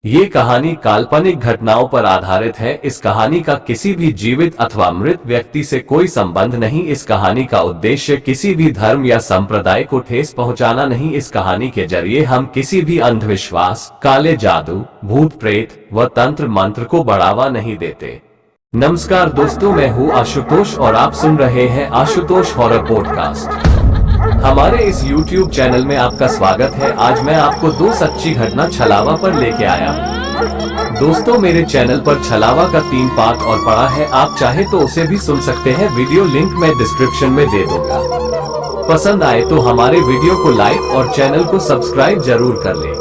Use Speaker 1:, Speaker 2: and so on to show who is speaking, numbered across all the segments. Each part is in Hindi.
Speaker 1: ये कहानी काल्पनिक घटनाओं पर आधारित है। इस कहानी का किसी भी जीवित अथवा मृत व्यक्ति से कोई संबंध नहीं। इस कहानी का उद्देश्य किसी भी धर्म या संप्रदाय को ठेस पहुंचाना नहीं। इस कहानी के जरिए हम किसी भी अंधविश्वास, काले जादू, भूत प्रेत व तंत्र मंत्र को बढ़ावा नहीं देते। नमस्कार दोस्तों, मैं हूँ आशुतोष और आप सुन रहे हैं आशुतोष हॉरर पॉडकास्ट। हमारे इस YouTube चैनल में आपका स्वागत है। आज मैं आपको दो सच्ची घटना छलावा पर लेके आया हूँ। दोस्तों, मेरे चैनल पर छलावा का 3 पार्ट और पड़ा है। आप चाहे तो उसे भी सुन सकते हैं। वीडियो लिंक मैं डिस्क्रिप्शन में दे दूंगा। पसंद आए तो हमारे वीडियो को लाइक और चैनल को सब्सक्राइब जरूर कर ले।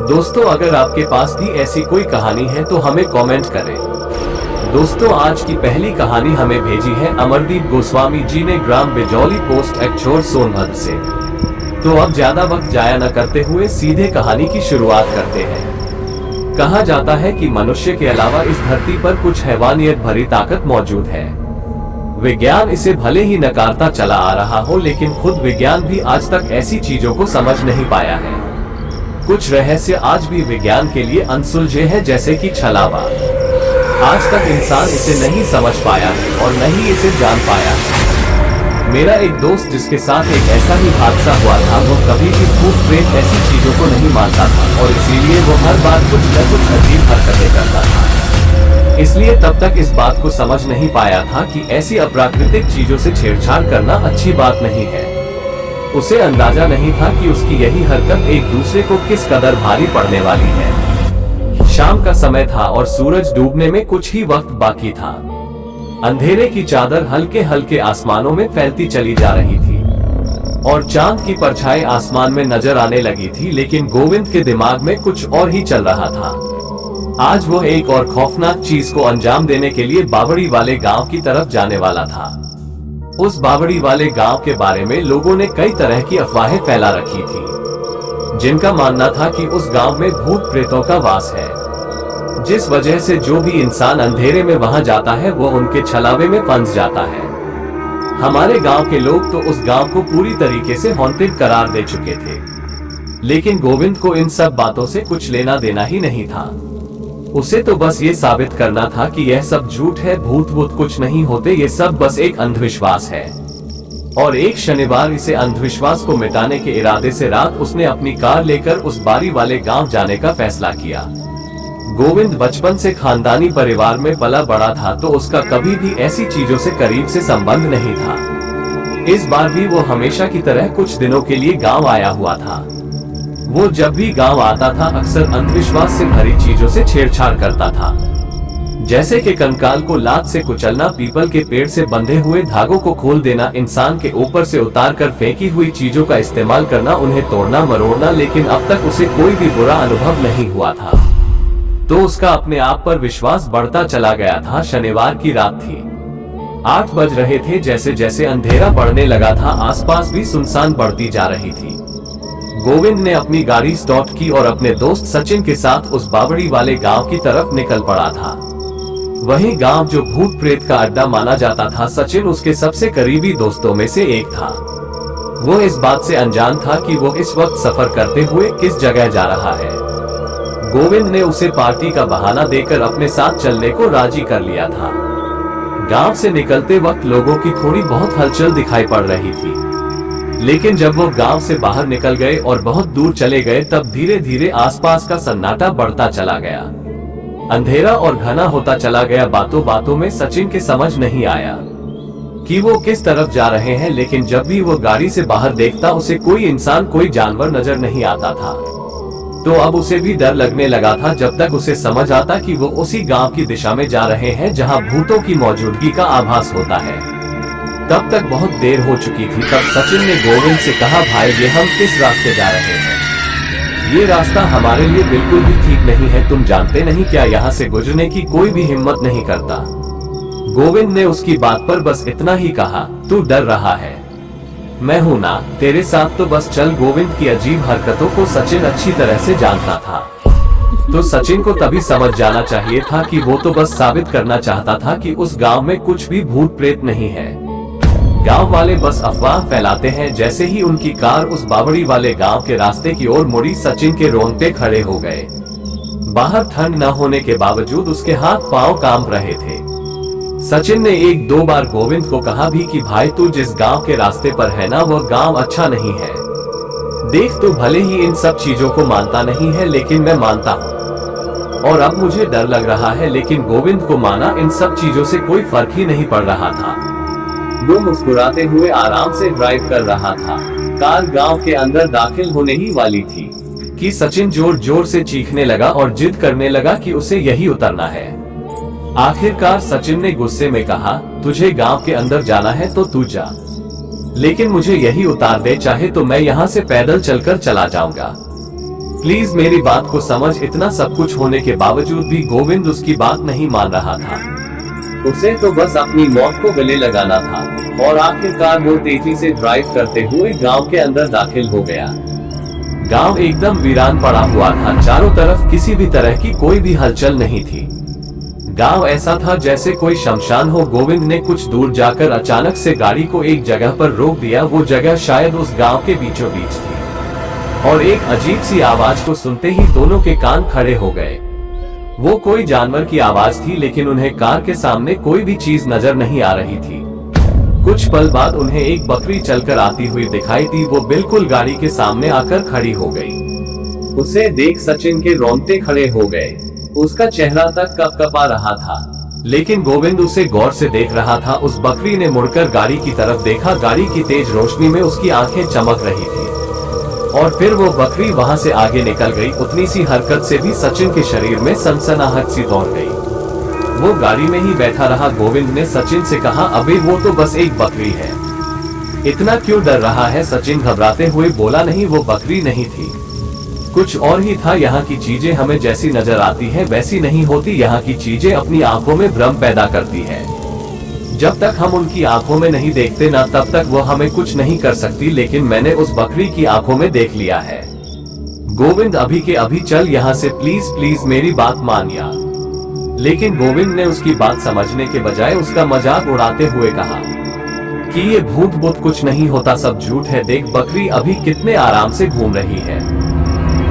Speaker 1: दोस्तों, अगर आपके पास भी ऐसी कोई कहानी है तो हमें कॉमेंट करें। दोस्तों, आज की पहली कहानी हमें भेजी है अमरदीप गोस्वामी जी ने ग्राम बिजौली पोस्ट एक्चोर सोनभद्र से। तो अब ज्यादा वक्त जाया न करते हुए सीधे कहानी की शुरुआत करते हैं। कहा जाता है कि मनुष्य के अलावा इस धरती पर कुछ हैवानियत भरी ताकत मौजूद है। विज्ञान इसे भले ही नकारता चला आ रहा हो, लेकिन खुद विज्ञान भी आज तक ऐसी चीजों को समझ नहीं पाया है। कुछ रहस्य आज भी विज्ञान के लिए अनसुलझे हैं, जैसे कि छलावा। आज तक इंसान इसे नहीं समझ पाया और न ही इसे जान पाया। मेरा एक दोस्त जिसके साथ एक ऐसा ही हादसा हुआ था, वो कभी भी भूत प्रेत ऐसी चीजों को नहीं मानता था और इसीलिए वो हर बार कुछ न कुछ अजीब हरकतें करता था। इसलिए तब तक इस बात को समझ नहीं पाया था कि ऐसी अप्राकृतिक चीजों से छेड़छाड़ करना अच्छी बात नहीं है। उसे अंदाजा नहीं था कि उसकी यही हरकत एक दूसरे को किस कदर भारी पड़ने वाली है। शाम का समय था और सूरज डूबने में कुछ ही वक्त बाकी था। अंधेरे की चादर हल्के हल्के आसमानों में फैलती चली जा रही थी और चांद की परछाई आसमान में नजर आने लगी थी। लेकिन गोविंद के दिमाग में कुछ और ही चल रहा था। आज वो एक और खौफनाक चीज को अंजाम देने के लिए बावड़ी वाले गांव की तरफ जाने वाला था। उस बावड़ी वाले गांव के बारे में लोगों ने कई तरह की अफवाहें फैला रखी थी, जिनका मानना था कि उस गांव में भूत प्रेतों का वास है, जिस वजह से जो भी इंसान अंधेरे में वहां जाता है वो उनके छलावे में फंस जाता है। हमारे गांव के लोग तो उस गांव को पूरी तरीके से हॉन्टेड करार दे चुके थे, लेकिन गोविंद को इन सब बातों से कुछ लेना देना ही नहीं था। उसे तो बस ये साबित करना था कि यह सब झूठ है, भूत वूत कुछ नहीं होते, ये सब बस एक अंधविश्वास है। और एक शनिवार इसे अंधविश्वास को मिटाने के इरादे से रात उसने अपनी कार लेकर उस बारी वाले गांव जाने का फैसला किया। गोविंद बचपन से खानदानी परिवार में पला बड़ा था, तो उसका कभी भी ऐसी चीजों से करीब से संबंध नहीं था। इस बार भी वो हमेशा की तरह कुछ दिनों के लिए गांव आया हुआ था। वो जब भी गांव आता था अक्सर अंधविश्वास से भरी चीजों से छेड़छाड़ करता था, जैसे कि कंकाल को लात से कुचलना, पीपल के पेड़ से बंधे हुए धागों को खोल देना, इंसान के ऊपर से उतारकर फेंकी हुई चीजों का इस्तेमाल करना, उन्हें तोड़ना मरोड़ना। लेकिन अब तक उसे कोई भी बुरा अनुभव नहीं हुआ था, तो उसका अपने आप पर विश्वास बढ़ता चला गया था। शनिवार की रात थी, 8 बज रहे थे। जैसे जैसे अंधेरा बढ़ने लगा था, आसपास भी सुनसान बढ़ती जा रही थी। गोविंद ने अपनी गाड़ी स्टार्ट की और अपने दोस्त सचिन के साथ उस बावड़ी वाले गांव की तरफ निकल पड़ा था। वही गांव जो भूत प्रेत का अड्डा माना जाता था। सचिन उसके सबसे करीबी दोस्तों में से एक था। वो इस बात से अनजान था कि वो इस वक्त सफर करते हुए किस जगह जा रहा है। गोविंद ने उसे पार्टी का बहाना देकर अपने साथ चलने को राजी कर लिया था। गांव से निकलते वक्त लोगों की थोड़ी बहुत हलचल दिखाई पड़ रही थी, लेकिन जब वो गांव से बाहर निकल गए और बहुत दूर चले गए, तब धीरे धीरे आसपास का सन्नाटा बढ़ता चला गया। अंधेरा और घना होता चला गया। बातों बातों में सचिन के समझ नहीं आया कि वो किस तरफ जा रहे हैं, लेकिन जब भी वो गाड़ी से बाहर देखता उसे कोई इंसान, कोई जानवर नजर नहीं आता था। तो अब उसे भी डर लगने लगा था, जब तक उसे समझ आता कि वो उसी गांव की दिशा में जा रहे हैं जहां भूतों की मौजूदगी का आभास होता है। तब तक बहुत देर हो चुकी थी। तब सचिन ने गोविंद से कहा, भाई ये हम किस रास्ते जा रहे हैं? ये रास्ता हमारे लिए बिल्कुल भी ठीक नहीं है। तुम जानते नहीं क्या, यहाँ से गुजरने की कोई भी हिम्मत नहीं करता। गोविंद ने उसकी बात पर बस इतना ही कहा, तू डर रहा है, मैं हूं ना तेरे साथ, तो बस चल। गोविंद की अजीब हरकतों को सचिन अच्छी तरह से जानता था, तो सचिन को तभी समझ जाना चाहिए था कि वो तो बस साबित करना चाहता था कि उस गांव में कुछ भी भूत प्रेत नहीं है। गांव वाले बस अफवाह फैलाते हैं। जैसे ही उनकी कार उस बावड़ी वाले गांव के रास्ते की ओर मुड़ी, सचिन के रोंगटे खड़े हो गए। बाहर ठंड न होने के बावजूद उसके हाथ पांव कांप रहे थे। सचिन ने एक दो बार गोविंद को कहा भी कि भाई तू जिस गांव के रास्ते पर है ना वह गांव अच्छा नहीं है। देख तू भले ही इन सब चीजों को मानता नहीं है लेकिन मैं मानता हूँ और अब मुझे डर लग रहा है। लेकिन गोविंद को माना इन सब चीजों से कोई फर्क ही नहीं पड़ रहा था। वो मुस्कुराते हुए आराम से ड्राइव कर रहा था। कार गांव के अंदर दाखिल होने ही वाली थी कि सचिन जोर जोर से चीखने लगा और जिद करने लगा कि उसे यही उतरना है। आखिरकार सचिन ने गुस्से में कहा, तुझे गांव के अंदर जाना है तो तू जा, लेकिन मुझे यही उतार दे, चाहे तो मैं यहाँ से पैदल चलकर चला जाऊंगा। प्लीज मेरी बात को समझ। इतना सब कुछ होने के बावजूद भी गोविंद उसकी बात नहीं मान रहा था। उसे तो बस अपनी मौत को गले लगाना था और आखिरकार वो तेजी से ड्राइव करते हुए गांव के अंदर दाखिल हो गया। गांव एकदम वीरान पड़ा हुआ था। चारों तरफ किसी भी तरह की कोई भी हलचल नहीं थी। गांव ऐसा था जैसे कोई शमशान हो। गोविंद ने कुछ दूर जाकर अचानक से गाड़ी को एक जगह पर रोक दिया। वो जगह शायद उस गांव के बीचों बीच थी और एक अजीब सी आवाज को सुनते ही दोनों के कान खड़े हो गए। वो कोई जानवर की आवाज थी लेकिन उन्हें कार के सामने कोई भी चीज नजर नहीं आ रही थी। कुछ पल बाद उन्हें एक बकरी चलकर आती हुई दिखाई दी। वो बिल्कुल गाड़ी के सामने आकर खड़ी हो गई। उसे देख सचिन के रोंगटे खड़े हो गए। उसका चेहरा तक कपकपा रहा था लेकिन गोविंद उसे गौर से देख रहा था। उस बकरी ने मुड़कर गाड़ी की तरफ देखा। गाड़ी की तेज रोशनी में उसकी आंखें चमक रही थी और फिर वो बकरी वहां से आगे निकल गई। उतनी सी हरकत से भी सचिन के शरीर में सनसनाहट सी दौड़ गई। वो गाड़ी में ही बैठा रहा। गोविंद ने सचिन से कहा, अबे वो तो बस एक बकरी है, इतना क्यों डर रहा है? सचिन घबराते हुए बोला, नहीं वो बकरी नहीं थी, कुछ और ही था। यहाँ की चीजें हमें जैसी नजर आती है वैसी नहीं होती। यहाँ की चीजें अपनी आंखों में भ्रम पैदा करती है। जब तक हम उनकी आंखों में नहीं देखते ना तब तक वो हमें कुछ नहीं कर सकती। लेकिन मैंने उस बकरी की आंखों में देख लिया है। गोविंद अभी के अभी चल यहाँ से, प्लीज प्लीज मेरी बात मान या। लेकिन गोविंद ने उसकी बात समझने के बजाय उसका मजाक उड़ाते हुए कहा कि ये भूत भूत कुछ नहीं होता, सब झूठ है। देख बकरी अभी कितने आराम से घूम रही है।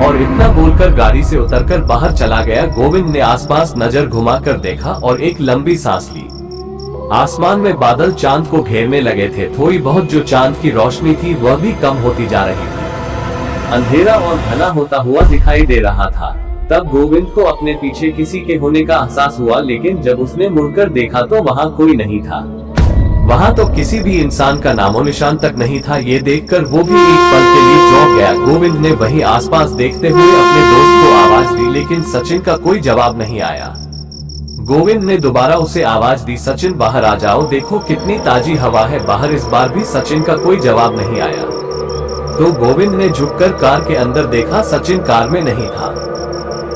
Speaker 1: और इतना बोलकर गाड़ी से उतरकर बाहर चला गया। गोविंद ने आसपास नजर घुमाकर देखा और एक लंबी सांस ली। आसमान में बादल चांद को घेरने लगे थे। थोड़ी बहुत जो चांद की रोशनी थी वह भी कम होती जा रही थी। अंधेरा और घना होता हुआ दिखाई दे रहा था। तब गोविंद को अपने पीछे किसी के होने का एहसास हुआ लेकिन जब उसने मुड़कर देखा तो वहाँ कोई नहीं था। वहाँ तो किसी भी इंसान का नामो निशान तक नहीं था। ये देखकर वो भी एक पल के लिए चौंक गया। गोविंद ने वहीं आसपास देखते हुए अपने दोस्त को आवाज दी लेकिन सचिन का कोई जवाब नहीं आया। गोविंद ने दोबारा उसे आवाज दी, सचिन बाहर आ जाओ, देखो कितनी ताजी हवा है बाहर। इस बार भी सचिन का कोई जवाब नहीं आया। तो गोविंद ने झुककर कार के अंदर देखा, सचिन कार में नहीं था।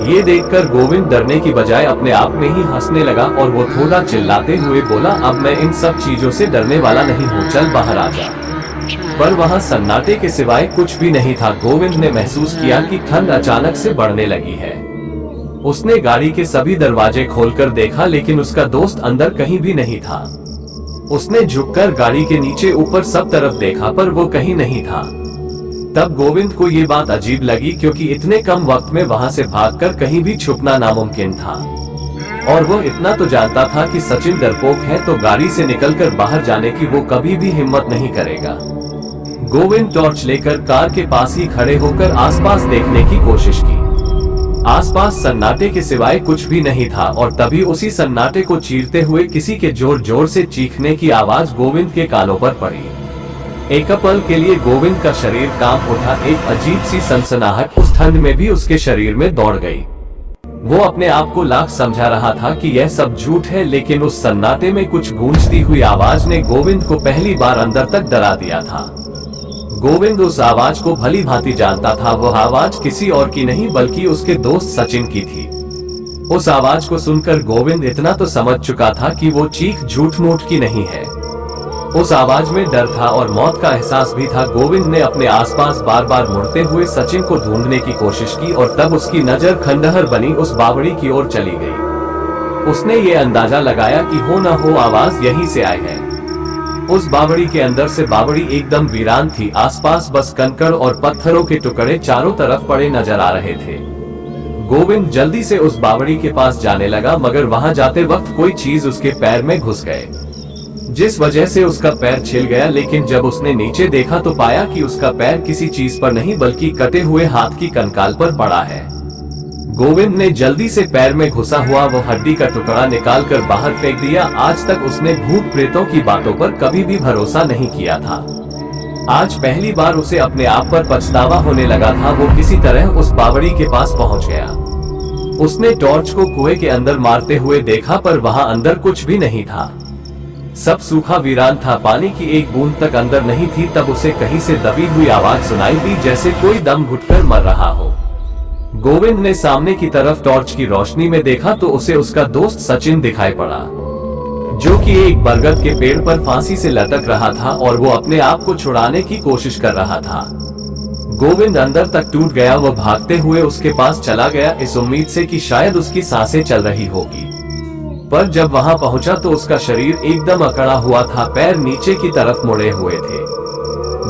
Speaker 1: ये देखकर गोविंद डरने की बजाय अपने आप में ही हंसने लगा और वो थोड़ा चिल्लाते हुए बोला, अब मैं इन सब चीजों से डरने वाला नहीं हूँ, चल बाहर आ जा। पर वहाँ सन्नाटे के सिवाय कुछ भी नहीं था। गोविंद ने महसूस किया कि ठंड अचानक से बढ़ने लगी है। उसने गाड़ी के सभी दरवाजे खोलकर देखा लेकिन उसका दोस्त अंदर कहीं भी नहीं था। उसने झुककर गाड़ी के नीचे ऊपर सब तरफ देखा पर वो कहीं नहीं था। तब गोविंद को ये बात अजीब लगी क्योंकि इतने कम वक्त में वहां से भागकर कहीं भी छुपना नामुमकिन था। और वो इतना तो जानता था कि सचिन डरपोक है तो गाड़ी से निकलकर बाहर जाने की वो कभी भी हिम्मत नहीं करेगा। गोविंद टॉर्च लेकर कार के पास ही खड़े होकर आसपास देखने की कोशिश की। आसपास सन्नाटे के सिवाय कुछ भी नहीं था और तभी उसी सन्नाटे को चीरते हुए किसी के जोर जोर से चीखने की आवाज गोविंद के कानों पर पड़ी। एक पल के लिए गोविंद का शरीर कांप उठा। एक अजीब सी सनसनाहट उस ठंड में भी उसके शरीर में दौड़ गई। वो अपने आप को लाख समझा रहा था कि यह सब झूठ है लेकिन उस सन्नाटे में कुछ गूंजती हुई आवाज ने गोविंद को पहली बार अंदर तक डरा दिया था। गोविंद उस आवाज को भली भांति जानता था। वह आवाज किसी और की नहीं बल्कि उसके दोस्त सचिन की थी। उस आवाज को सुनकर गोविंद इतना तो समझ चुका था कि वो चीख झूठ मूठ की नहीं है। उस आवाज में डर था और मौत का एहसास भी था। गोविंद ने अपने आसपास बार बार मुड़ते हुए सचिन को ढूंढने की कोशिश की और तब उसकी नजर खंडहर बनी उस बावड़ी की ओर चली गई। उसने ये अंदाजा लगाया कि हो न हो आवाज यहीं से आई है। उस बावड़ी के अंदर से बावड़ी एकदम वीरान थी। आसपास बस कंकड़ और पत्थरों के टुकड़े चारों तरफ पड़े नजर आ रहे थे। गोविंद जल्दी से उस बावड़ी के पास जाने लगा, मगर वहां जाते वक्त कोई चीज उसके पैर में घुस गए, जिस वजह से उसका पैर छिल गया। लेकिन जब उसने नीचे देखा तो पाया कि उसका पैर किसी चीज पर नहीं बल्कि कटे हुए हाथ की कंकाल पर पड़ा है। गोविंद ने जल्दी से पैर में घुसा हुआ वो हड्डी का टुकड़ा निकालकर बाहर फेंक दिया। आज तक उसने भूत प्रेतों की बातों पर कभी भी भरोसा नहीं किया था। आज पहली बार उसे अपने आप पर पछतावा होने लगा था। वो किसी तरह उस बावड़ी के पास पहुंच गया। उसने टॉर्च को कुएं के अंदर मारते हुए देखा, पर वहां अंदर कुछ भी नहीं था। सब सूखा वीरान था, पानी की एक बूंद तक अंदर नहीं थी। तब उसे कहीं से दबी हुई आवाज सुनाई दी, जैसे कोई दम घुटकर मर रहा हो। गोविंद ने सामने की तरफ टॉर्च की रोशनी में देखा तो उसे उसका दोस्त सचिन दिखाई पड़ा, जो कि एक बरगद के पेड़ पर फांसी से लटक रहा था और वो अपने आप को छुड़ाने की कोशिश कर रहा था। गोविंद अंदर तक टूट गया। वो भागते हुए उसके पास चला गया, इस उम्मीद से कि शायद उसकी सांसें चल रही होगी। पर जब वहां पहुंचा तो उसका शरीर एकदम अकड़ा हुआ था, पैर नीचे की तरफ मुड़े हुए थे,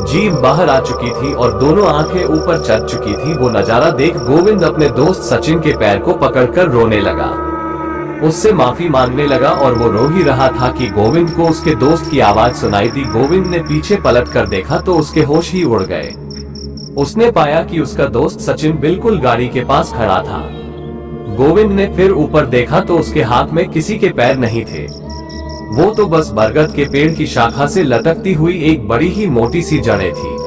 Speaker 1: जीभ बाहर आ चुकी थी और दोनों आंखें ऊपर चढ़ चुकी थी। वो नजारा देख गोविंद अपने दोस्त सचिन के पैर को पकड़कर रोने लगा, उससे माफी मांगने लगा और वो रो ही रहा था कि गोविंद को उसके दोस्त की आवाज सुनाई दी। गोविंद ने पीछे पलट कर देखा तो उसके होश ही उड़ गए। उसने पाया कि उसका दोस्त सचिन बिल्कुल गाड़ी के पास खड़ा था। गोविंद ने फिर ऊपर देखा तो उसके हाथ में किसी के पैर नहीं थे, वो तो बस बरगद के पेड़ की शाखा से लटकती हुई एक बड़ी ही मोटी सी जड़ें थी।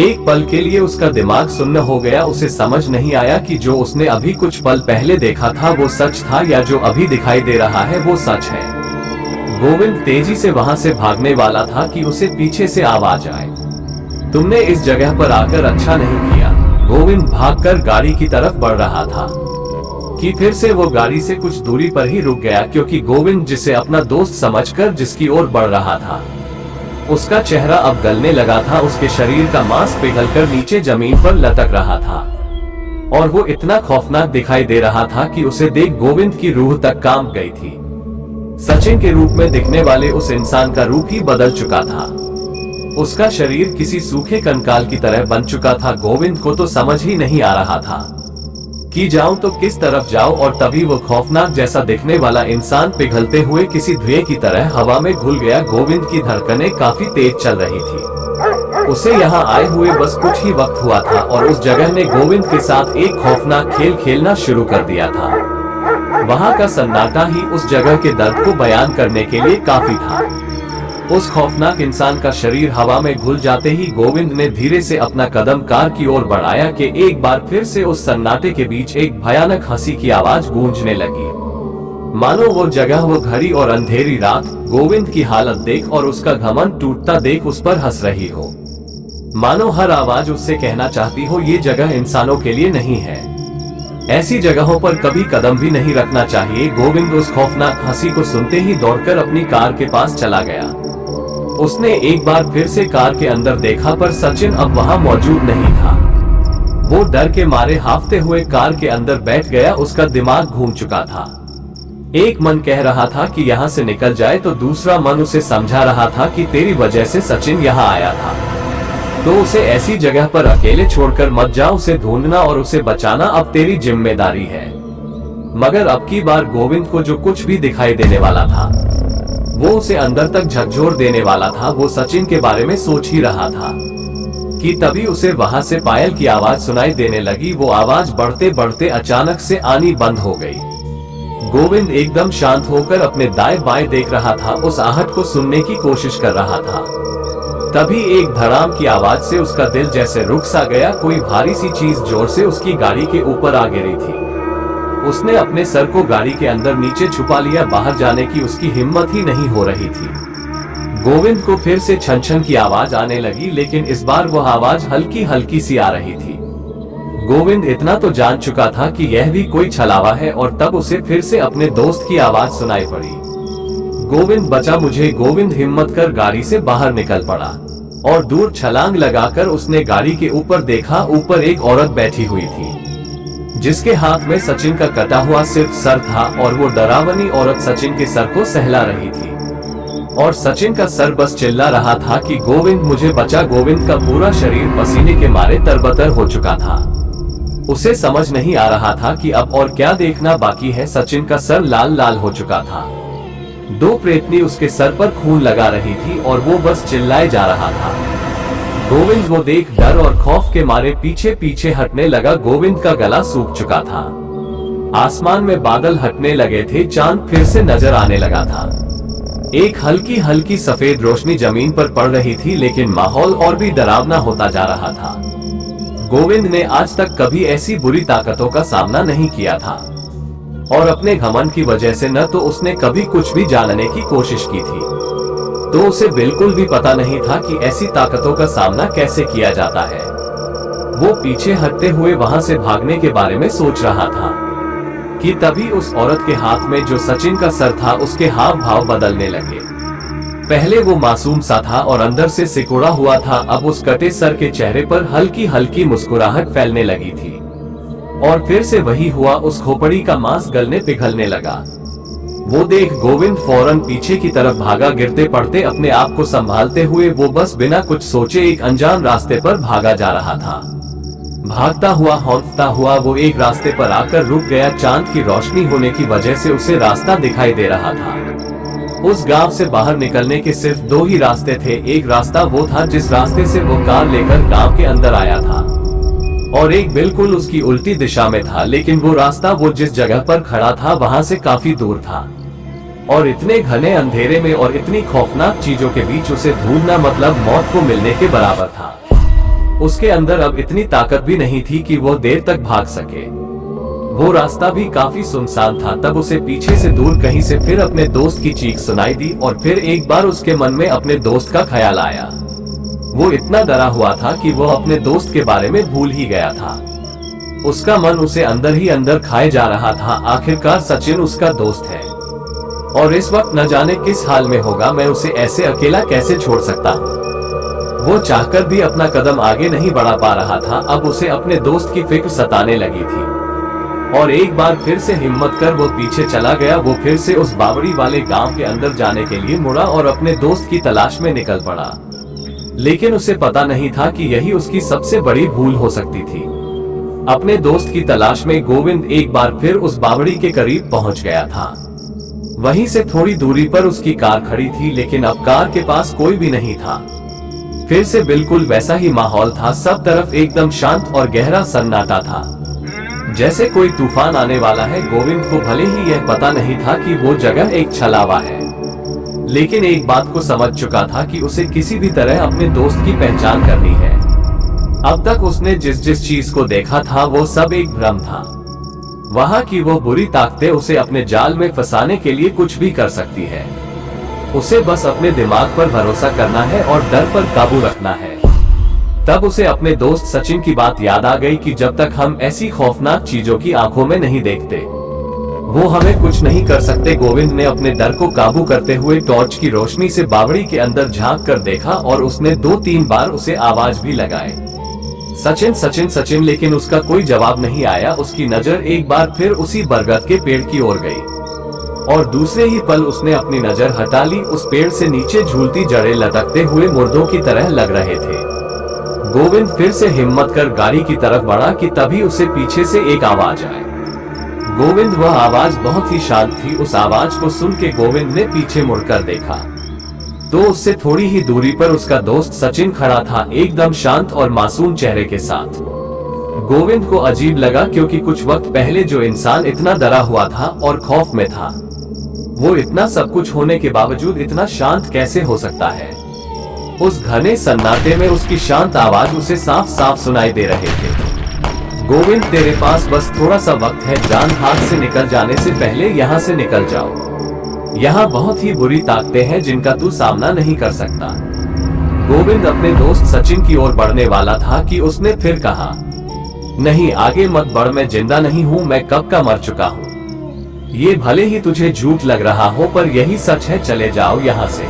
Speaker 1: एक पल के लिए उसका दिमाग सुन्न हो गया। उसे समझ नहीं आया कि जो उसने अभी कुछ पल पहले देखा था वो सच था या जो अभी दिखाई दे रहा है वो सच है। गोविंद तेजी से वहां से भागने वाला था कि उसे पीछे से आवाज आए, तुमने इस जगह पर आकर अच्छा नहीं किया। गोविंद भागकर गाड़ी की तरफ बढ़ रहा था कि फिर से वो गाड़ी से कुछ दूरी पर ही रुक गया, क्योंकि गोविंद जिसे अपना दोस्त समझकर जिसकी ओर बढ़ रहा था, उसका चेहरा अब गलने लगा था। उसके शरीर का मांस पिघलकर नीचे जमीन पर लटक रहा था और वो इतना खौफनाक दिखाई दे रहा था कि उसे देख गोविंद की रूह तक कांप गई थी। सचिन के रूप में दिखने वाले उस इंसान का रूप ही बदल चुका था। उसका शरीर किसी सूखे कंकाल की तरह बन चुका था। गोविंद को तो समझ ही नहीं आ रहा था कि जाऊं तो किस तरफ जाऊं, और तभी वो खौफनाक जैसा दिखने वाला इंसान पिघलते हुए किसी धुएं की तरह हवा में घुल गया। गोविंद की धड़कनें काफी तेज चल रही थी। उसे यहाँ आए हुए बस कुछ ही वक्त हुआ था और उस जगह ने गोविंद के साथ एक खौफनाक खेल खेलना शुरू कर दिया था। वहाँ का सन्नाटा ही उस जगह के दर्द को बयान करने के लिए काफी था। उस खौफनाक इंसान का शरीर हवा में घुल जाते ही गोविंद ने धीरे से अपना कदम कार की ओर बढ़ाया कि एक बार फिर से उस सन्नाटे के बीच एक भयानक हंसी की आवाज गूंजने लगी, मानो वो जगह, वो घड़ी और अंधेरी रात गोविंद की हालत देख और उसका घमंड टूटता देख उस पर हंस रही हो। मानो हर आवाज उससे कहना चाहती हो ये जगह इंसानों के लिए नहीं है, ऐसी जगहों पर कभी कदम भी नहीं रखना चाहिए। गोविंद उस खौफनाक हंसी को सुनते ही दौड़कर अपनी कार के पास चला गया। उसने एक बार फिर से कार के अंदर देखा, पर सचिन अब वहां मौजूद नहीं था। वो डर के मारे हाफते हुए कार के अंदर बैठ गया। उसका दिमाग घूम चुका था। एक मन कह रहा था कि यहाँ से निकल जाए तो दूसरा मन उसे समझा रहा था कि तेरी वजह से सचिन यहाँ आया था, तो उसे ऐसी जगह पर अकेले छोड़कर मत जा। उसे ढूंढना और उसे बचाना अब तेरी जिम्मेदारी है। मगर अब की बार गोविंद को जो कुछ भी दिखाई देने वाला था वो उसे अंदर तक झकझोर देने वाला था। वो सचिन के बारे में सोच ही रहा था कि तभी उसे वहां से पायल की आवाज सुनाई देने लगी। वो आवाज बढ़ते बढ़ते अचानक से आनी बंद हो गई। गोविंद एकदम शांत होकर अपने दाएं बाएं देख रहा था, उस आहट को सुनने की कोशिश कर रहा था। तभी एक धड़ाम की आवाज से उसका दिल जैसे रुक सा गया। कोई भारी सी चीज जोर से उसकी गाड़ी के ऊपर आ गिरी थी। उसने अपने सर को गाड़ी के अंदर नीचे छुपा लिया। बाहर जाने की उसकी हिम्मत ही नहीं हो रही थी। गोविंद को फिर से छन छन की आवाज आने लगी, लेकिन इस बार वह आवाज हल्की हल्की सी आ रही थी। गोविंद इतना तो जान चुका था कि यह भी कोई छलावा है, और तब उसे फिर से अपने दोस्त की आवाज सुनाई पड़ी, गोविंद बचा मुझे। गोविंद हिम्मत कर गाड़ी से बाहर निकल पड़ा और दूर छलांग लगाकर उसने गाड़ी के ऊपर देखा। ऊपर एक औरत बैठी हुई थी जिसके हाथ में सचिन का कटा हुआ सिर्फ सर था, और वो डरावनी औरत सचिन के सर को सहला रही थी और सचिन का सर बस चिल्ला रहा था कि गोविंद मुझे बचा। गोविंद का पूरा शरीर पसीने के मारे तरबतर हो चुका था। उसे समझ नहीं आ रहा था कि अब और क्या देखना बाकी है। सचिन का सर लाल लाल हो चुका था। दो प्रेतनी उसके सर पर खून लगा रही थी और वो बस चिल्लाए जा रहा था। गोविंद वो देख डर और खौफ के मारे पीछे पीछे हटने लगा। गोविंद का गला सूख चुका था। आसमान में बादल हटने लगे थे। चांद फिर से नजर आने लगा था। एक हल्की हल्की सफेद रोशनी जमीन पर पड़ रही थी, लेकिन माहौल और भी डरावना होता जा रहा था। गोविंद ने आज तक कभी ऐसी बुरी ताकतों का सामना नहीं किया था और अपने घमंड की वजह से न तो उसने कभी कुछ भी जानने की कोशिश की थी, तो उसे बिल्कुल भी पता नहीं था कि ऐसी ताकतों का सामना कैसे किया जाता है। वो पीछे हटते हुए वहां से भागने के बारे में सोच रहा था कि तभी उस औरत के हाथ में जो सचिन का सर था उसके हाव भाव बदलने लगे। पहले वो मासूम सा था और अंदर से सिकुड़ा हुआ था, अब उस कटे सर के चेहरे पर हल्की हल्की मुस्कुराहट फैलने लगी थी। और फिर से वही हुआ, उस खोपड़ी का मांस गलने पिघलने लगा। वो देख गोविंद फौरन पीछे की तरफ भागा। गिरते पड़ते अपने आप को संभालते हुए वो बस बिना कुछ सोचे एक अनजान रास्ते पर भागा जा रहा था। भागता हुआ हौंकता हुआ वो एक रास्ते पर आकर रुक गया। चांद की रोशनी होने की वजह से उसे रास्ता दिखाई दे रहा था। उस गांव से बाहर निकलने के सिर्फ दो ही रास्ते थे। एक रास्ता वो था जिस रास्ते से वो कार लेकर गांव के अंदर आया था, और एक बिल्कुल उसकी उल्टी दिशा में था। लेकिन वो रास्ता वो जिस जगह पर खड़ा था वहां से काफी दूर था, और इतने घने अंधेरे में और इतनी खौफनाक चीजों के बीच उसे ढूंढना मतलब मौत को मिलने के बराबर था। उसके अंदर अब इतनी ताकत भी नहीं थी कि वो देर तक भाग सके। वो रास्ता भी काफी सुनसान था। तब उसे पीछे से दूर कहीं से फिर अपने दोस्त की चीख सुनाई दी और फिर एक बार उसके मन में अपने दोस्त का ख्याल आया। वो इतना डरा हुआ था कि वो अपने दोस्त के बारे में भूल ही गया था। उसका मन उसे अंदर ही अंदर खाए जा रहा था। आखिरकार सचिन उसका दोस्त है और इस वक्त न जाने किस हाल में होगा। मैं उसे ऐसे अकेला कैसे छोड़ सकता हूँ। वो चाहकर भी अपना कदम आगे नहीं बढ़ा पा रहा था। अब उसे अपने दोस्त की फिक्र सताने लगी थी और एक बार फिर से हिम्मत कर वो पीछे चला गया। वो फिर से उस बावड़ी वाले गांव के अंदर जाने के लिए मुड़ा और अपने दोस्त की तलाश में निकल पड़ा। लेकिन उसे पता नहीं था कि यही उसकी सबसे बड़ी भूल हो सकती थी। अपने दोस्त की तलाश में गोविंद एक बार फिर उस बावड़ी के करीब पहुंच गया था। वहीं से थोड़ी दूरी पर उसकी कार खड़ी थी, लेकिन अब कार के पास कोई भी नहीं था। फिर से बिल्कुल वैसा ही माहौल था। सब तरफ एकदम शांत और गहरा सन्नाटा था, जैसे कोई तूफान आने वाला है। गोविंद को भले ही यह पता नहीं था कि वो जगह एक छलावा है, लेकिन एक बात को समझ चुका था कि उसे किसी भी तरह अपने दोस्त की पहचान करनी है। अब तक उसने जिस जिस चीज को देखा था वो सब एक भ्रम था। वहां की वो बुरी ताकतें उसे अपने जाल में फंसाने के लिए कुछ भी कर सकती है। उसे बस अपने दिमाग पर भरोसा करना है और डर पर काबू रखना है। तब उसे अपने दोस्त सचिन की बात याद आ गई कि जब तक हम ऐसी खौफनाक चीजों की आंखों में नहीं देखते वो हमें कुछ नहीं कर सकते। गोविंद ने अपने डर को काबू करते हुए टॉर्च की रोशनी से बावड़ी के अंदर झांक कर देखा और उसने 2-3 बार उसे आवाज भी लगाए, सचिन सचिन सचिन, लेकिन उसका कोई जवाब नहीं आया। उसकी नजर एक बार फिर उसी बरगद के पेड़ की ओर गई और दूसरे ही पल उसने अपनी नजर हटा ली। उस पेड़ से नीचे झूलती जड़ें लटकते हुए मुर्दों की तरह लग रहे थे। गोविंद फिर से हिम्मत कर गाड़ी की तरफ बढ़ा कि तभी उसे पीछे से एक आवाज आई। गोविंद, वह आवाज बहुत ही शांत थी। उस आवाज को सुन के गोविंद ने पीछे मुड़कर देखा तो उससे थोड़ी ही दूरी पर उसका दोस्त सचिन खड़ा था, एकदम शांत और मासूम चेहरे के साथ। गोविंद को अजीब लगा क्योंकि कुछ वक्त पहले जो इंसान इतना डरा हुआ था और खौफ में था, वो इतना सब कुछ होने के बावजूद इतना शांत कैसे हो सकता है। उस घने सन्नाटे में उसकी शांत आवाज उसे साफ साफ सुनाई दे रहे थे। गोविंद, तेरे पास बस थोड़ा सा वक्त है। जान हाथ से निकल जाने से पहले यहाँ से निकल जाओ। यहाँ बहुत ही बुरी ताकतें हैं जिनका तू सामना नहीं कर सकता। गोविंद अपने दोस्त सचिन की ओर बढ़ने वाला था कि उसने फिर कहा, नहीं आगे मत बढ़, मैं जिंदा नहीं हूँ, मैं कब का मर चुका हूँ। ये भले ही तुझे झूठ लग रहा हो पर यही सच है। चले जाओ यहाँ से,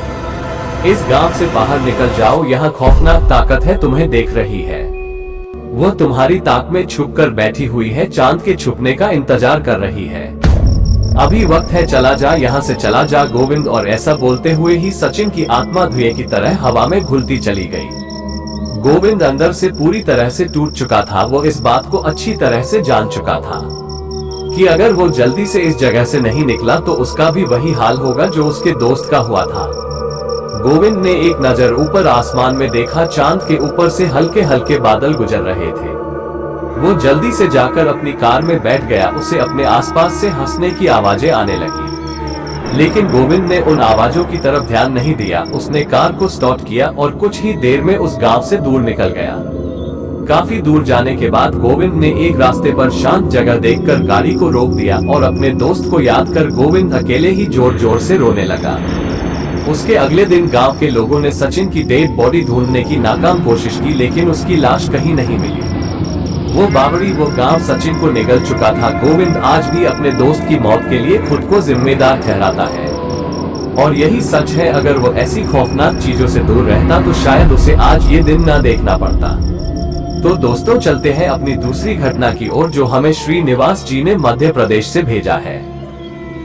Speaker 1: इस गांव से बाहर निकल जाओ। यहाँ खौफनाक ताकत है, तुम्हें देख रही है। वो तुम्हारी ताक में छुप कर बैठी हुई है, चांद के छुपने का इंतजार कर रही है। अभी वक्त है, चला जा, यहाँ से चला जा। गोविंद, और ऐसा बोलते हुए ही सचिन की आत्मा धुएं की तरह हवा में घुलती चली गई। गोविंद अंदर से पूरी तरह से टूट चुका था। वो इस बात को अच्छी तरह से जान चुका था कि अगर वो जल्दी से इस जगह से नहीं निकला तो उसका भी वही हाल होगा जो उसके दोस्त का हुआ था। गोविंद ने एक नजर ऊपर आसमान में देखा। चांद के ऊपर से हल्के हल्के बादल गुजर रहे थे। वो जल्दी से जाकर अपनी कार में बैठ गया। उसे अपने आसपास से हंसने की आवाजें आने लगी, लेकिन गोविंद ने उन आवाजों की तरफ ध्यान नहीं दिया। उसने कार को स्टार्ट किया और कुछ ही देर में उस गांव से दूर निकल गया। काफी दूर जाने के बाद गोविंद ने एक रास्ते पर शांत जगह देखकर गाड़ी को रोक दिया और अपने दोस्त को याद कर गोविंद अकेले ही जोर जोर से रोने लगा। उसके अगले दिन गांव के लोगों ने सचिन की डेड बॉडी ढूंढने की नाकाम कोशिश की, लेकिन उसकी लाश कहीं नहीं मिली। वो गांव सचिन को निगल चुका था। गोविंद आज भी अपने दोस्त की मौत के लिए खुद को जिम्मेदार ठहराता है, और यही सच है। अगर वो ऐसी खौफनाक चीजों से दूर रहता तो शायद उसे आज ये दिन न देखना पड़ता। तो दोस्तों, चलते हैं अपनी दूसरी घटना की ओर, जो हमें श्रीनिवास जी ने मध्य प्रदेश से भेजा है।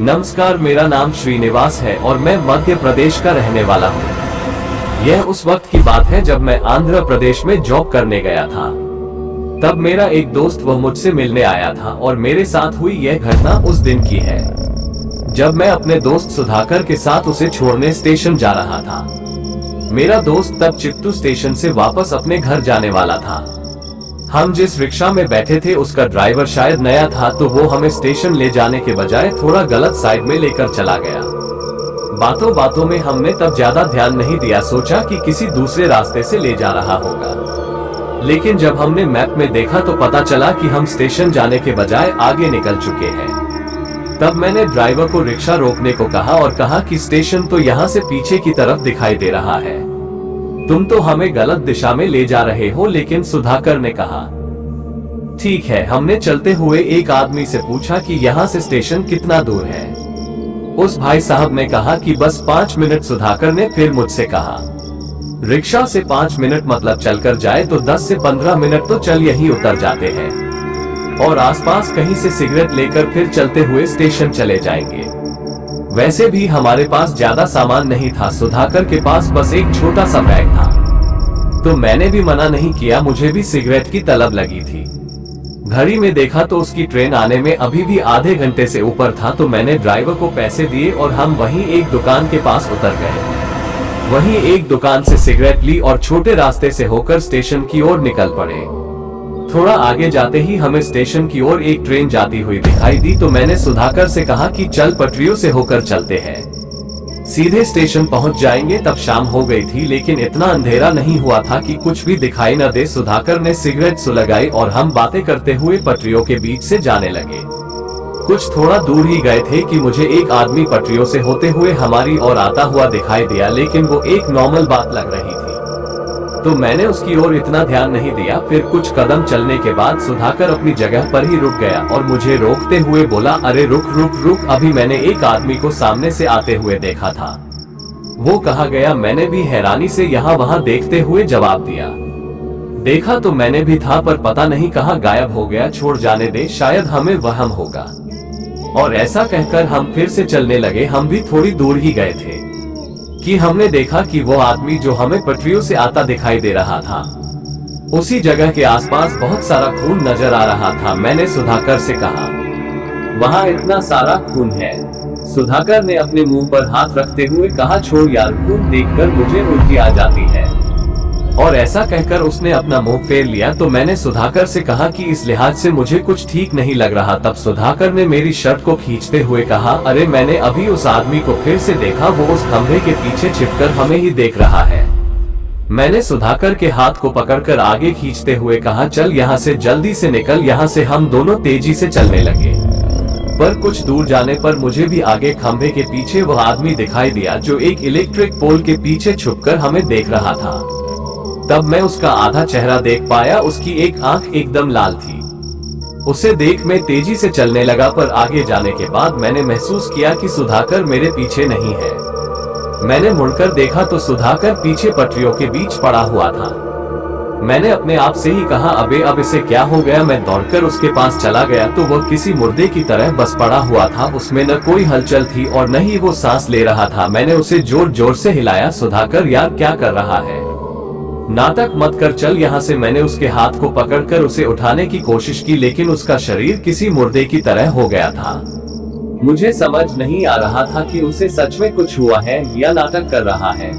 Speaker 1: नमस्कार, मेरा नाम श्रीनिवास है और मैं मध्य प्रदेश का रहने वाला हूँ। यह उस वक्त की बात है जब मैं आंध्र प्रदेश में जॉब करने गया था। तब मेरा एक दोस्त वह मुझसे मिलने आया था और मेरे साथ हुई यह घटना उस दिन की है जब मैं अपने दोस्त सुधाकर के साथ उसे छोड़ने स्टेशन जा रहा था। मेरा दोस्त तब चित्तू स्टेशन से वापस अपने घर जाने वाला था। हम जिस रिक्शा में बैठे थे उसका ड्राइवर शायद नया था, तो वो हमें स्टेशन ले जाने के बजाय थोड़ा गलत साइड में लेकर चला गया। बातों बातों में हमने तब ज्यादा ध्यान नहीं दिया, सोचा कि किसी दूसरे रास्ते से ले जा रहा होगा। लेकिन जब हमने मैप में देखा तो पता चला कि हम स्टेशन जाने के बजाय आगे निकल चुके हैं। तब मैंने ड्राइवर को रिक्शा रोकने को कहा और कहा कि स्टेशन तो यहाँ से पीछे की तरफ दिखाई दे रहा है, तुम तो हमें गलत दिशा में ले जा रहे हो। लेकिन सुधाकर ने कहा, ठीक है। हमने चलते हुए एक आदमी से पूछा कि यहाँ से स्टेशन कितना दूर है। उस भाई साहब ने कहा कि बस 5 मिनट। सुधाकर ने फिर मुझसे कहा, रिक्शा से 5 मिनट मतलब चलकर जाए तो 10 से 15 मिनट तो चल यहीं उतर जाते हैं और आसपास कहीं से सिगरेट लेकर फिर चलते हुए स्टेशन चले जाएंगे। वैसे भी हमारे पास ज्यादा सामान नहीं था। सुधाकर के पास बस एक छोटा सा बैग था, तो मैंने भी मना नहीं किया। मुझे भी सिगरेट की तलब लगी थी। घड़ी में देखा तो उसकी ट्रेन आने में अभी भी आधे घंटे से ऊपर था, तो मैंने ड्राइवर को पैसे दिए और हम वहीं एक दुकान के पास उतर गए। वहीं एक दुकान से सिगरेट ली और छोटे रास्ते से होकर स्टेशन की ओर निकल पड़े। थोड़ा आगे जाते ही हमें स्टेशन की ओर एक ट्रेन जाती हुई दिखाई दी, तो मैंने सुधाकर से कहा कि चल पटरियों से होकर चलते हैं, सीधे स्टेशन पहुंच जाएंगे। तब शाम हो गई थी, लेकिन इतना अंधेरा नहीं हुआ था कि कुछ भी दिखाई न दे। सुधाकर ने सिगरेट सुलगाई और हम बातें करते हुए पटरियों के बीच से जाने लगे। कुछ थोड़ा दूर ही गए थे कि मुझे एक आदमी पटरियों से होते हुए हमारी ओर आता हुआ दिखाई दिया, लेकिन वो एक नॉर्मल बात लग रही थी, तो मैंने उसकी ओर इतना ध्यान नहीं दिया। फिर कुछ कदम चलने के बाद सुधाकर अपनी जगह पर ही रुक गया और मुझे रोकते हुए बोला, अरे रुक रुक रुक, अभी मैंने एक आदमी को सामने से आते हुए देखा था। वो कहाँ गया? मैंने भी हैरानी से यहाँ वहाँ देखते हुए जवाब दिया। देखा तो मैंने भी था, पर पता नहीं कहाँ गायब हो गया। छोड़ जाने दे, शायद हमें वहम होगा। और ऐसा कहकर हम फिर से चलने लगे। हम भी थोड़ी दूर ही गए थे कि हमने देखा कि वो आदमी जो हमें पटरियों से आता दिखाई दे रहा था, उसी जगह के आसपास बहुत सारा खून नजर आ रहा था। मैंने सुधाकर से कहा, वहाँ इतना सारा खून है? सुधाकर ने अपने मुंह पर हाथ रखते हुए कहा, छोड़ यार, खून देखकर मुझे उल्टी आ जाती है। और ऐसा कहकर उसने अपना मुंह फेर लिया। तो मैंने सुधाकर से कहा कि इस लिहाज से मुझे कुछ ठीक नहीं लग रहा। तब सुधाकर ने मेरी शर्ट को खींचते हुए कहा, अरे मैंने अभी उस आदमी को फिर से देखा, वो उस खंभे के पीछे छिपकर हमें ही देख रहा है। मैंने सुधाकर के हाथ को पकड़कर आगे खींचते हुए कहा, चल यहाँ से जल्दी से निकल यहाँ से। हम दोनों तेजी से चलने लगे, पर कुछ दूर जाने पर मुझे भी आगे खंभे के पीछे वह आदमी दिखाई दिया जो एक इलेक्ट्रिक पोल के पीछे छुपकर हमें देख रहा था। तब मैं उसका आधा चेहरा देख पाया, उसकी एक आंख एकदम लाल थी। उसे देख मैं तेजी से चलने लगा, पर आगे जाने के बाद मैंने महसूस किया कि सुधाकर मेरे पीछे नहीं है। मैंने मुड़कर देखा तो सुधाकर पीछे पटरियों के बीच पड़ा हुआ था। मैंने अपने आप से ही कहा, अबे अब इसे क्या हो गया? मैं दौड़कर उसके पास चला गया तो वह किसी मुर्दे की तरह बस पड़ा हुआ था। उसमें न कोई हलचल थी और न ही वो सांस ले रहा था। मैंने उसे जोर जोर से हिलाया, सुधाकर यार क्या कर रहा है? नाटक मत कर, चल यहाँ से। मैंने उसके हाथ को पकड़कर उसे उठाने की कोशिश की, लेकिन उसका शरीर किसी मुर्दे की तरह हो गया था। मुझे समझ नहीं आ रहा था कि उसे सच में कुछ हुआ है या नाटक कर रहा है।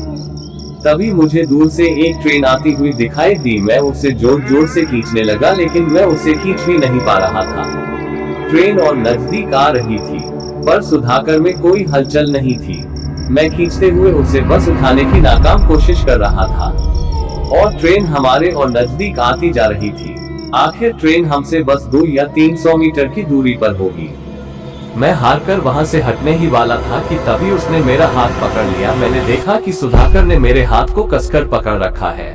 Speaker 1: तभी मुझे दूर से एक ट्रेन आती हुई दिखाई दी। मैं उसे जोर जोर से खींचने लगा, लेकिन मैं उसे खींच भी नहीं पा रहा था। ट्रेन और नजदीक आ रही थी, पर सुधाकर में कोई हलचल नहीं थी। मैं खींचते हुए उसे बस उठाने की नाकाम कोशिश कर रहा था और ट्रेन हमारे और नजदीक आती जा रही थी। आखिर ट्रेन हमसे बस 2 या 300 मीटर की दूरी पर होगी। मैं हारकर वहां से हटने ही वाला था कि तभी उसने मेरा हाथ पकड़ लिया। मैंने देखा कि सुधाकर ने मेरे हाथ को कसकर पकड़ रखा है,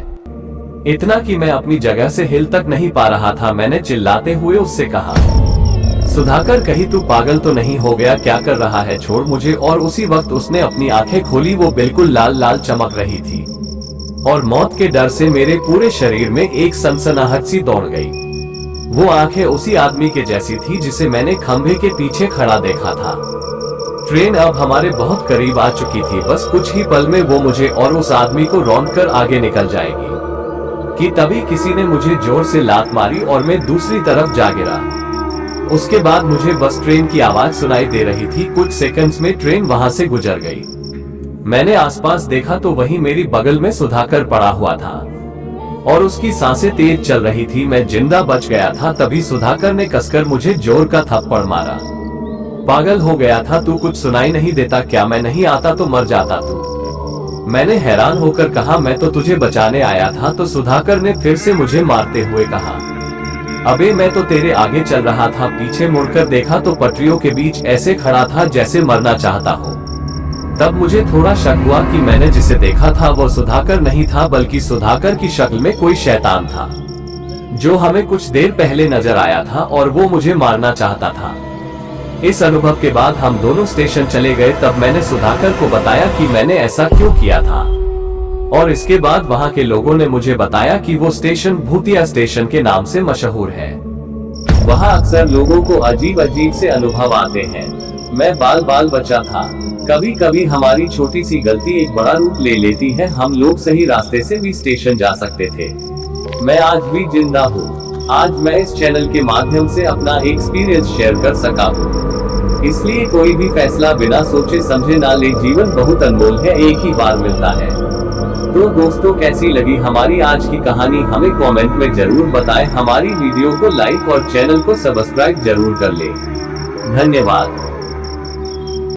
Speaker 1: इतना कि मैं अपनी जगह से हिल तक नहीं पा रहा था। मैंने चिल्लाते हुए उससे कहा, सुधाकर कहीं तू पागल तो नहीं हो गया? क्या कर रहा है? छोड़ मुझे। और उसी वक्त उसने अपनी आंखें खोली। वो बिल्कुल लाल लाल चमक रही थी और मौत के डर से मेरे पूरे शरीर में एक सनसनाहट सी दौड़ गई। वो आंखें उसी आदमी के जैसी थी जिसे मैंने खंभे के पीछे खड़ा देखा था। ट्रेन अब हमारे बहुत करीब आ चुकी थी। बस कुछ ही पल में वो मुझे और उस आदमी को रौंदकर आगे निकल जाएगी कि तभी किसी ने मुझे जोर से लात मारी और मैं दूसरी तरफ जा गिरा। उसके बाद मुझे बस ट्रेन की आवाज सुनाई दे रही थी। कुछ सेकंड्स में ट्रेन वहां से गुजर गई। मैंने आसपास देखा तो वहीं मेरी बगल में सुधाकर पड़ा हुआ था और उसकी सांसें तेज चल रही थी। मैं जिंदा बच गया था। तभी सुधाकर ने कसकर मुझे जोर का थप्पड़ मारा। पागल हो गया था तू? कुछ सुनाई नहीं देता क्या? मैं नहीं आता तो मर जाता तू। मैंने हैरान होकर कहा, मैं तो तुझे बचाने आया था। तो सुधाकर ने फिर से मुझे मारते हुए कहा, अबे मैं तो तेरे आगे चल रहा था। पीछे मुड़कर देखा तो पटरियों के बीच ऐसे खड़ा था जैसे मरना चाहता हो। तब मुझे थोड़ा शक हुआ कि मैंने जिसे देखा था वो सुधाकर नहीं था, बल्कि सुधाकर की शक्ल में कोई शैतान था जो हमें कुछ देर पहले नजर आया था और वो मुझे मारना चाहता था। इस अनुभव के बाद हम दोनों स्टेशन चले गए। तब मैंने सुधाकर को बताया कि मैंने ऐसा क्यों किया था और इसके बाद वहां के लोगों ने मुझे बताया कि वो स्टेशन भूतिया स्टेशन के नाम से मशहूर है। वहां अक्सर लोगों को अजीब अजीब से अनुभव आते हैं। मैं बाल बच्चा था। कभी कभी हमारी छोटी सी गलती एक बड़ा रूप ले लेती है। हम लोग सही रास्ते से भी स्टेशन जा सकते थे। मैं आज भी जिंदा हूँ। आज मैं इस चैनल के माध्यम से अपना एक्सपीरियंस शेयर कर सका हूँ। इसलिए कोई भी फैसला बिना सोचे समझे ना ले। जीवन बहुत अनमोल है, एक ही बार मिलता है। तो दोस्तों, कैसी लगी हमारी आज की कहानी हमें कमेंट में जरूर बताएं। हमारी वीडियो को लाइक और चैनल को सब्सक्राइब जरूर कर ले। धन्यवाद।